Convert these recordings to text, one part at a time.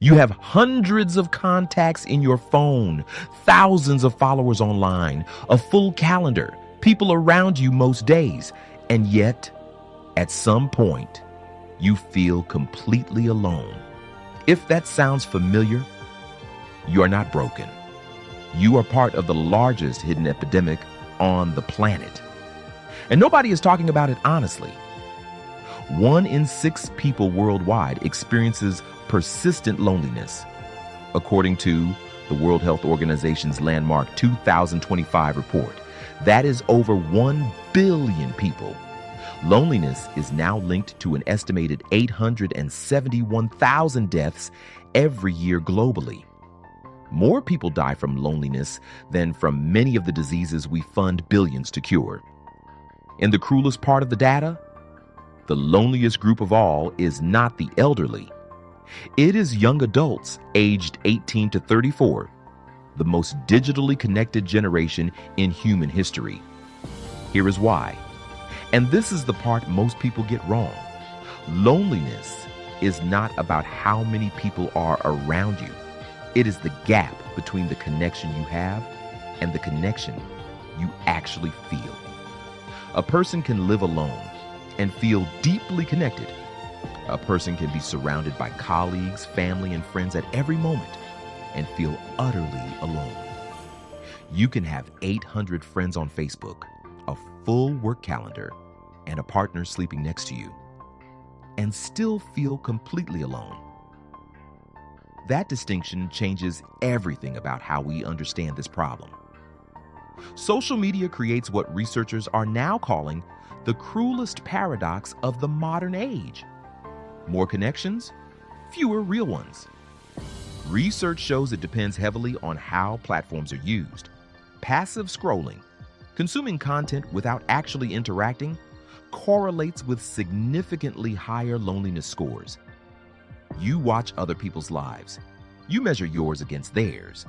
You have hundreds of contacts in your phone, thousands of followers online, a full calendar, people around you most days, and yet, at some point, you feel completely alone. If that sounds familiar, you are not broken. You are part of the largest hidden epidemic on the planet. And nobody is talking about it honestly. 1 in 6 people worldwide experiences persistent loneliness, according to the World Health Organization's landmark 2025 report. That is over 1 billion people. Loneliness is now linked to an estimated 871,000 deaths every year globally. More people die from loneliness than from many of the diseases we fund billions to cure. And the cruelest part of the data? The loneliest group of all is not the elderly. It is young adults aged 18 to 34, the most digitally connected generation in human history. Here is why. And this is the part most people get wrong. Loneliness is not about how many people are around you. It is the gap between the connection you have and the connection you actually feel. A person can live alone and feel deeply connected. A person can be surrounded by colleagues, family, and friends at every moment and feel utterly alone. You can have 800 friends on Facebook, a full work calendar, and a partner sleeping next to you, and still feel completely alone. That distinction changes everything about how we understand this problem. Social media creates what researchers are now calling the cruelest paradox of the modern age. More connections, fewer real ones. Research shows it depends heavily on how platforms are used. Passive scrolling, consuming content without actually interacting, correlates with significantly higher loneliness scores. You watch other people's lives. You measure yours against theirs.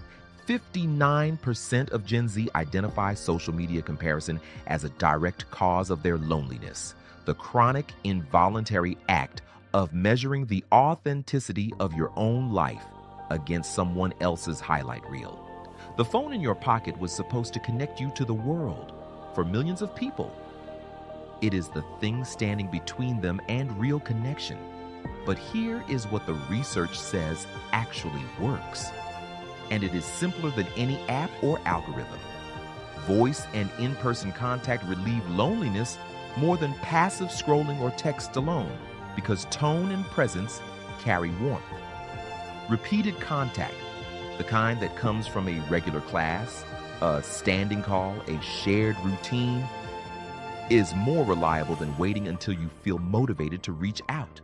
59% of Gen Z identify social media comparison as a direct cause of their loneliness. The chronic, involuntary act of measuring the authenticity of your own life against someone else's highlight reel. The phone in your pocket was supposed to connect you to the world for millions of people. It is the thing standing between them and real connection. But here is what the research says actually works. And it is simpler than any app or algorithm. Voice and in-person contact relieve loneliness more than passive scrolling or text alone, because tone and presence carry warmth. Repeated contact, the kind that comes from a regular class, a standing call, a shared routine, is more reliable than waiting until you feel motivated to reach out.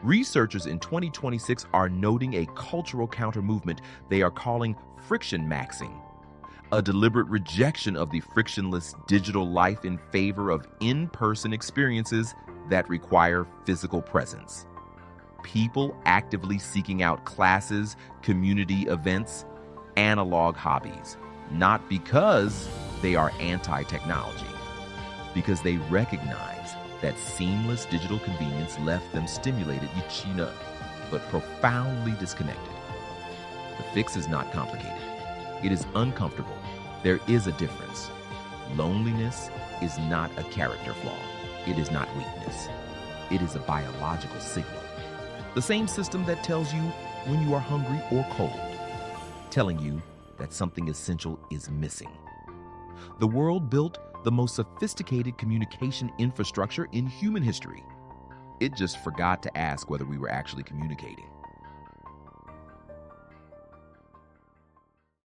Researchers in 2026 are noting a cultural counter-movement they are calling friction maxing, a deliberate rejection of the frictionless digital life in favor of in-person experiences that require physical presence. People actively seeking out classes, community events, analog hobbies, not because they are anti-technology, because they recognize that seamless digital convenience left them stimulated, but profoundly disconnected. The fix is not complicated. It is uncomfortable. There is a difference. Loneliness is not a character flaw. It is not weakness. It is a biological signal. The same system that tells you when you are hungry or cold, telling you that something essential is missing. The world built the most sophisticated communication infrastructure in human history. It just forgot to ask whether we were actually communicating.